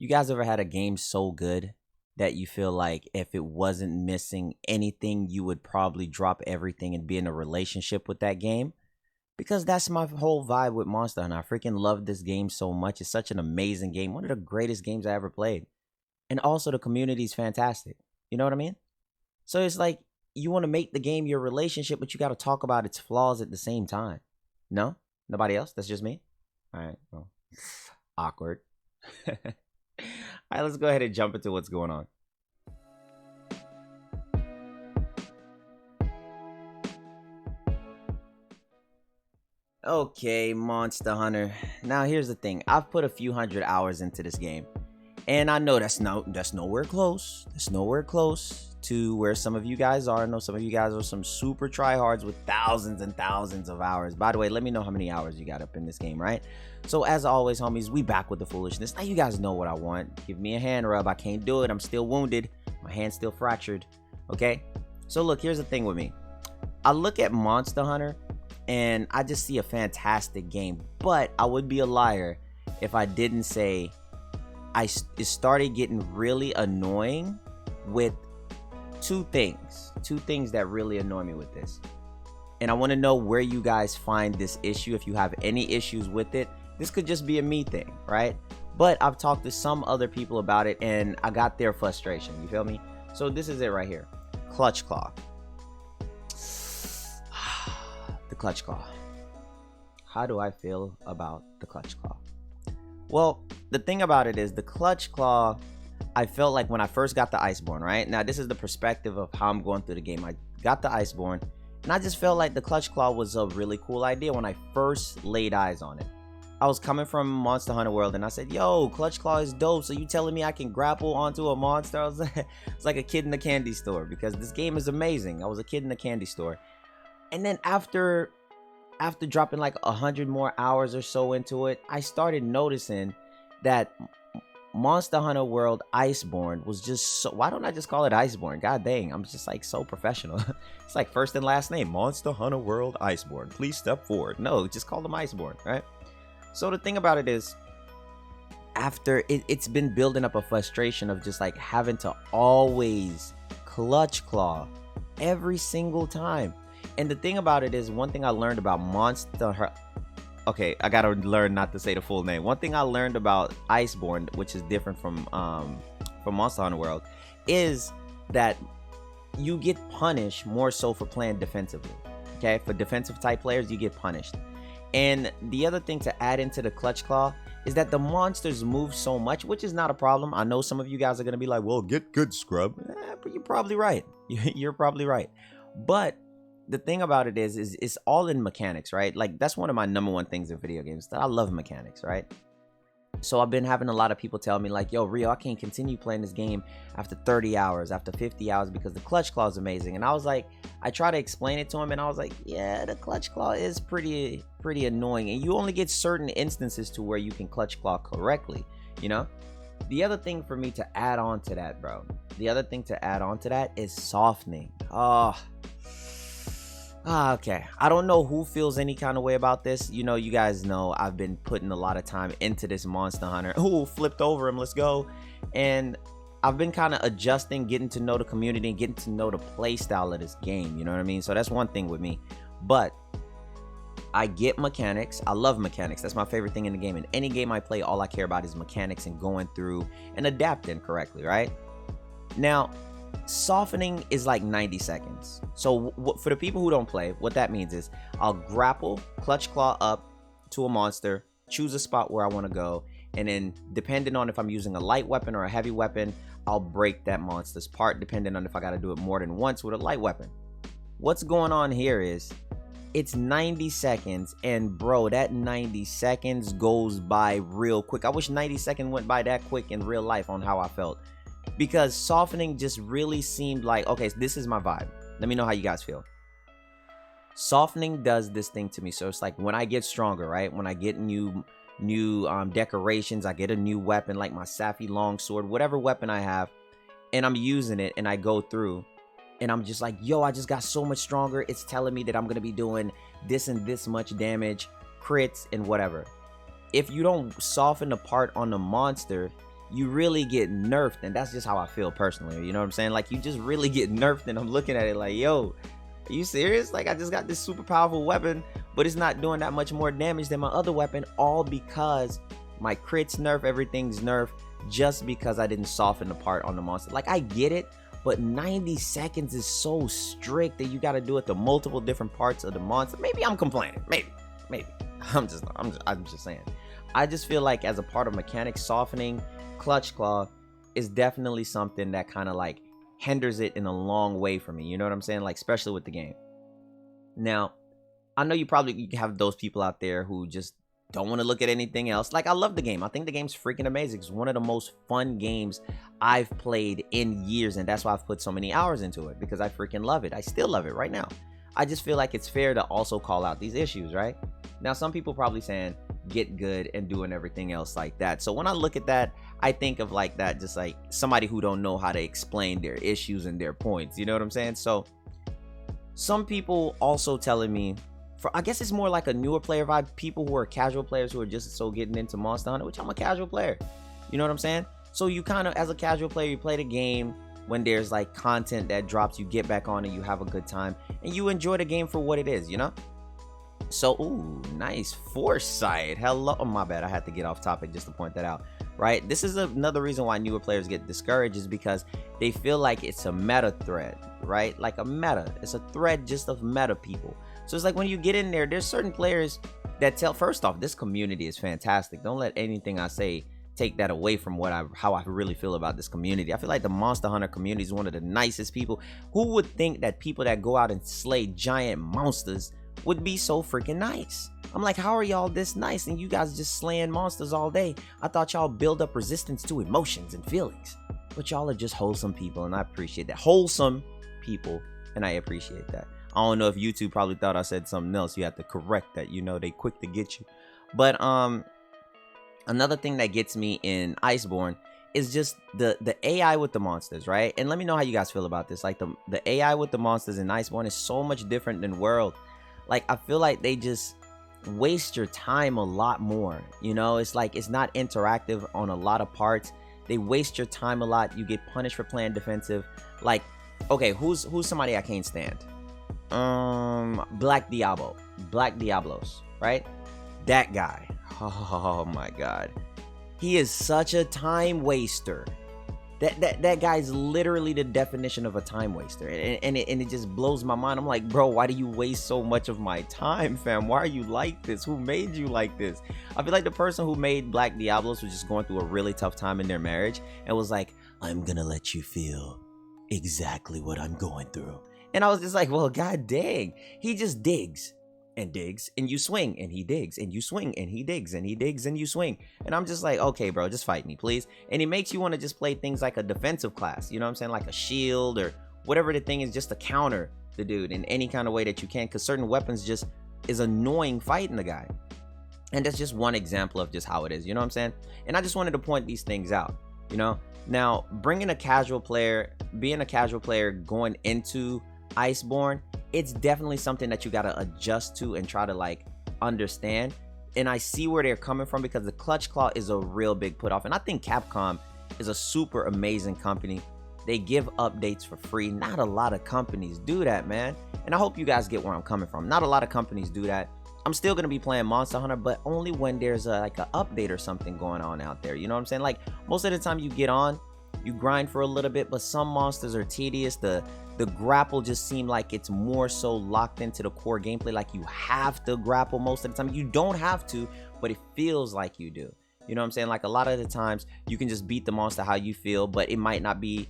You guys ever had a game so good that you feel like if it wasn't missing anything, you would probably drop everything and be in a relationship with that game? Because that's my whole vibe with Monster Hunter. I freaking love this game so much. It's such an amazing game. One of the greatest games I ever played. And also the community is fantastic. You know what I mean? So it's like you want to make the game your relationship, but you got to talk about its flaws at the same time. No? Nobody else? That's just me? All right. Well, awkward. All right, let's go ahead and jump into what's going on. Okay, Monster Hunter. Now here's the thing. I've put a few hundred hours into this game. And I know that's nowhere close. That's nowhere close to where some of you guys are. I know some of you guys are some super tryhards with thousands and thousands of hours. By the way, let me know how many hours you got up in this game, right? So as always, homies, we back with the foolishness. Now you guys know what I want. Give me a hand rub. I can't do it. I'm still wounded. My hand's still fractured. Okay? So look, here's the thing with me. I look at Monster Hunter and I just see a fantastic game. But I would be a liar if I didn't say it started getting really annoying with two things that really annoy me with this. And I want to know where you guys find this issue. If you have any issues with it, this could just be a me thing, right? But I've talked to some other people about it and I got their frustration. You feel me? So this is it right here. Clutch Claw. The Clutch Claw. How do I feel about the Clutch Claw? Well, the thing about it is the Clutch Claw, I felt like when I first got the Iceborne, right? Now, this is the perspective of how I'm going through the game. I got the Iceborne, and I just felt like the Clutch Claw was a really cool idea when I first laid eyes on it. I was coming from Monster Hunter World, and I said, yo, Clutch Claw is dope, so you telling me I can grapple onto a monster? I was like a kid in a candy store, because this game is amazing. I was a kid in a candy store. And then after dropping like 100 more hours or so into it, I started noticing that Monster Hunter World Iceborne was just so... Why don't I just call it Iceborne? God dang, I'm just like so professional. It's like first and last name, Monster Hunter World Iceborne. Please step forward. No, just call them Iceborne, right? So the thing about it is, after it's been building up a frustration of just like having to always Clutch Claw every single time. And the thing about it is, one thing I learned about okay, I gotta learn not to say the full name. One thing I learned about Iceborne, which is different from Monster Hunter World, is that you get punished more so for playing defensively. Okay, for defensive type players, you get punished. And the other thing to add into the Clutch Claw is that the monsters move so much, which is not a problem. I know some of you guys are gonna be like, well, get good, scrub. But you're probably right. You're probably right. But the thing about it is it's all in mechanics, right? Like, that's one of my number one things in video games, that I love mechanics, right? So I've been having a lot of people tell me like, yo, Rio, I can't continue playing this game after 30 hours, after 50 hours, because the Clutch Claw is amazing. And I was like, I try to explain it to him, and I was like, yeah, the Clutch Claw is pretty annoying. And you only get certain instances to where you can Clutch Claw correctly, you know? The other thing for me to add on to that, bro, is softening. Okay, I don't know who feels any kind of way about this. You know, you guys know I've been putting a lot of time into this Monster Hunter. Ooh, flipped over him, let's go. And I've been kind of adjusting, getting to know the community, and getting to know the play style of this game, you know what I mean? So that's one thing with me. But I get mechanics. I love mechanics. That's my favorite thing in the game. In any game I play, all I care about is mechanics and going through and adapting correctly, right? Now, softening is like 90 seconds. So for the people who don't play, what that means is I'll grapple, Clutch Claw up to a monster, choose a spot where I want to go, and then depending on if I'm using a light weapon or a heavy weapon, I'll break that monster's part, depending on if I got to do it more than once with a light weapon. What's going on here is it's 90 seconds, and bro, that 90 seconds goes by real quick. I wish 90 seconds went by that quick in real life on how I felt. Because softening just really seemed like, okay, this is my vibe. Let me know how you guys feel. Softening does this thing to me. So it's like when I get stronger, right? When I get new decorations, I get a new weapon, like my Safi longsword, whatever weapon I have, and I'm using it, and I go through, and I'm just like, yo, I just got so much stronger. It's telling me that I'm going to be doing this and this much damage, crits, and whatever. If you don't soften the part on the monster, you really get nerfed. And that's just how I feel personally, you know what I'm saying? Like, you just really get nerfed, and I'm looking at it like, yo, are you serious? Like, I just got this super powerful weapon, but it's not doing that much more damage than my other weapon, all because my crits nerf, everything's nerf, just because I didn't soften the part on the monster. Like, I get it, but 90 seconds is so strict that you got to do it to multiple different parts of the monster. Maybe I'm complaining. Maybe. I'm just saying. I just feel like as a part of mechanics, softening Clutch Claw is definitely something that kind of like hinders it in a long way for me. You know what I'm saying? Like, especially with the game. Now, I know you probably have those people out there who just don't want to look at anything else. Like, I love the game. I think the game's freaking amazing. It's one of the most fun games I've played in years, and that's why I've put so many hours into it, because I freaking love it. I still love it right now. I just feel like it's fair to also call out these issues, right? Now, some people probably saying get good and doing everything else like that. So when I look at that, I think of like that, just like somebody who don't know how to explain their issues and their points. You know what I'm saying? So some people also telling me, I guess it's more like a newer player vibe, people who are casual players who are just so getting into Monster Hunter, which I'm a casual player. You know what I'm saying? So you kind of, as a casual player, you play the game when there's like content that drops, you get back on it, you have a good time, and you enjoy the game for what it is, you know? So, ooh, nice foresight. Hello. Oh, my bad. I had to get off topic just to point that out, right? This is another reason why newer players get discouraged, is because they feel like it's a meta thread, right? Like a meta. It's a thread just of meta people. So it's like when you get in there, there's certain players that tell, first off, this community is fantastic. Don't let anything I say take that away from how I really feel about this community. I feel like the Monster Hunter community is one of the nicest people. Who would think that people that go out and slay giant monsters would be so freaking nice? I'm like, how are y'all this nice and you guys just slaying monsters all day? I thought y'all build up resistance to emotions and feelings, but y'all are just wholesome people, and I appreciate that. Wholesome people, and I appreciate that. I don't know if YouTube probably thought I said something else. You have to correct that. You know, they quick to get you. But another thing that gets me in Iceborne is just the AI with the monsters, right? And let me know how you guys feel about this. Like, the AI with the monsters in Iceborne is so much different than World. Like, I feel like they just waste your time a lot more. You know, it's like it's not interactive on a lot of parts. They waste your time a lot. You get punished for playing defensive. Like, okay, who's somebody I can't stand? Black Diablos, right? That guy. Oh my god. He is such a time waster. That guy's literally the definition of a time waster, and it just blows my mind. I'm like, bro, why do you waste so much of my time, fam? Why are you like this? Who made you like this? I feel like the person who made Black Diablos was just going through a really tough time in their marriage and was like, I'm gonna let you feel exactly what I'm going through. And I was just like, well, god dang. He just digs and digs and you swing, and he digs and you swing, and he digs and he digs and you swing. And I'm just like, okay, bro, just fight me, please. And it makes you want to just play things like a defensive class, you know what I'm saying? Like a shield or whatever the thing is, just to counter the dude in any kind of way that you can, because certain weapons just is annoying fighting the guy. And that's just one example of just how it is, you know what I'm saying? And I just wanted to point these things out, you know? Now, being a casual player going into Iceborne, it's definitely something that you got to adjust to and try to like understand. And I see where they're coming from, because the Clutch Claw is a real big put off. And I think Capcom is a super amazing company. They give updates for free. Not a lot of companies do that, man. And I hope you guys get where I'm coming from. Not a lot of companies do that. I'm still going to be playing Monster Hunter, but only when there's like an update or something going on out there. You know what I'm saying? Like, most of the time you get on, you grind for a little bit, but some monsters are tedious. The grapple just seemed like it's more so locked into the core gameplay. Like, you have to grapple most of the time. You don't have to, but it feels like you do. You know what I'm saying? Like, a lot of the times you can just beat the monster how you feel, but it might not be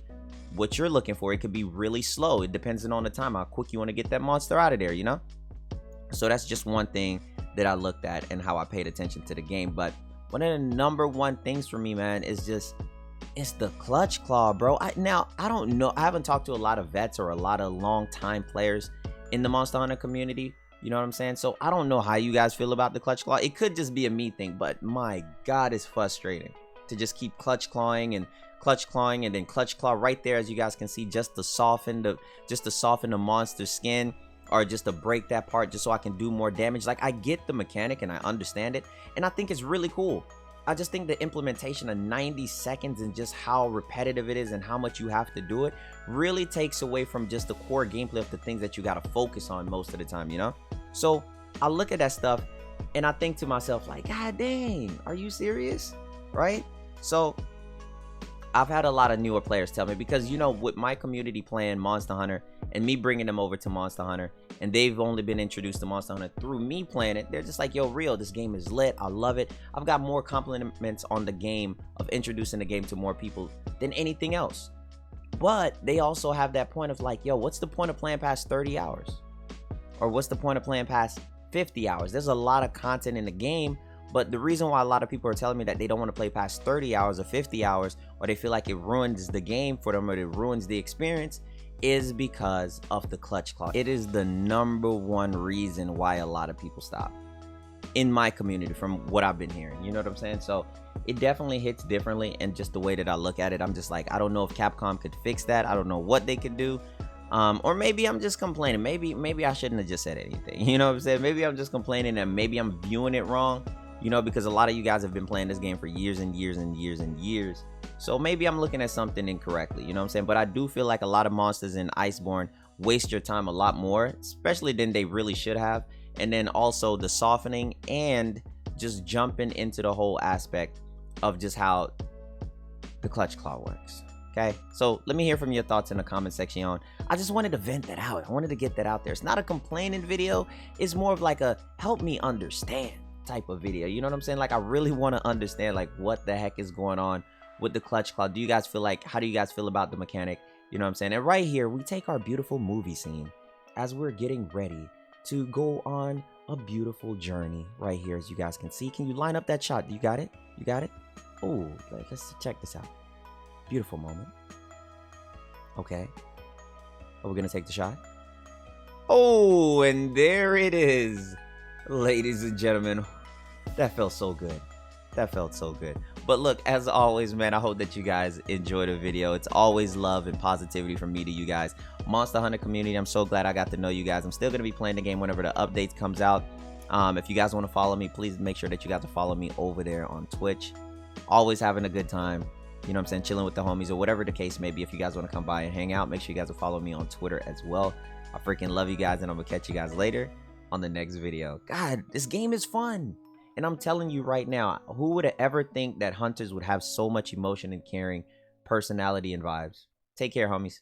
what you're looking for. It could be really slow. It depends on the time, how quick you want to get that monster out of there, you know? So that's just one thing that I looked at and how I paid attention to the game. But one of the number one things for me, man, is just, it's the Clutch Claw, bro. I don't know. I haven't talked to a lot of vets or a lot of long time players in the Monster Hunter community. You know what I'm saying? So I don't know how you guys feel about the Clutch Claw. It could just be a me thing, but my god, it's frustrating to just keep clutch clawing and then Clutch Claw right there, as you guys can see, just to soften the monster's skin, or just to break that part just so I can do more damage. Like, I get the mechanic and I understand it, and I think it's really cool. I just think the implementation of 90 seconds and just how repetitive it is and how much you have to do it really takes away from just the core gameplay of the things that you got to focus on most of the time, you know? So I look at that stuff and I think to myself, like, God dang, are you serious? Right? So I've had a lot of newer players tell me, because, you know, with my community playing Monster Hunter and me bringing them over to Monster Hunter, and they've only been introduced to Monster Hunter through me playing it, they're just like, yo, Rio, this game is lit. I love it. I've got more compliments on the game of introducing the game to more people than anything else. But they also have that point of like, yo, what's the point of playing past 30 hours? Or what's the point of playing past 50 hours? There's a lot of content in the game. But the reason why a lot of people are telling me that they don't want to play past 30 hours or 50 hours, or they feel like it ruins the game for them, or it ruins the experience, is because of the clutch claw. It is the #1 reason why a lot of people stop in my community, from what I've been hearing. You know what I'm saying? So it definitely hits differently, and just the way that I look at it, I'm just like, I don't know if Capcom could fix that. I don't know what they could do. Or maybe I'm just complaining. Maybe I shouldn't have just said anything. You know what I'm saying? Maybe I'm just complaining, and maybe I'm viewing it wrong. You know, because a lot of you guys have been playing this game for years and years and years and years. So maybe I'm looking at something incorrectly, you know what I'm saying? But I do feel like a lot of monsters in Iceborne waste your time a lot more, especially than they really should have. And then also the softening and just jumping into the whole aspect of just how the clutch claw works. Okay, so let me hear from your thoughts in the comment section. I just wanted to vent that out. I wanted to get that out there. It's not a complaining video. It's more of like a help me understand type of video. You know what I'm saying? Like, I really want to understand like what the heck is going on with the clutch claw. Do you guys feel like, how do you guys feel about the mechanic? You know what I'm saying? And right here we take our beautiful movie scene as we're getting ready to go on a beautiful journey right here, as you guys can see. Can you line up that shot? You got it? You got it? Oh, let's check this out. Beautiful moment. Okay, are we gonna take the shot? Oh, and there it is, ladies and gentlemen. That felt so good. That felt so good. But look, as always, man, I hope that you guys enjoyed the video. It's always love and positivity from me to you guys. Monster Hunter community, I'm so glad I got to know you guys. I'm still going to be playing the game whenever the updates comes out. If you guys want to follow me, please make sure that you guys follow me over there on Twitch. Always having a good time. You know what I'm saying? Chilling with the homies, or whatever the case may be. If you guys want to come by and hang out, make sure you guys will follow me on Twitter as well. I freaking love you guys, and I'm going to catch you guys later on the next video. God, this game is fun. And I'm telling you right now, who would have ever think that hunters would have so much emotion and caring, personality, and vibes? Take care, homies.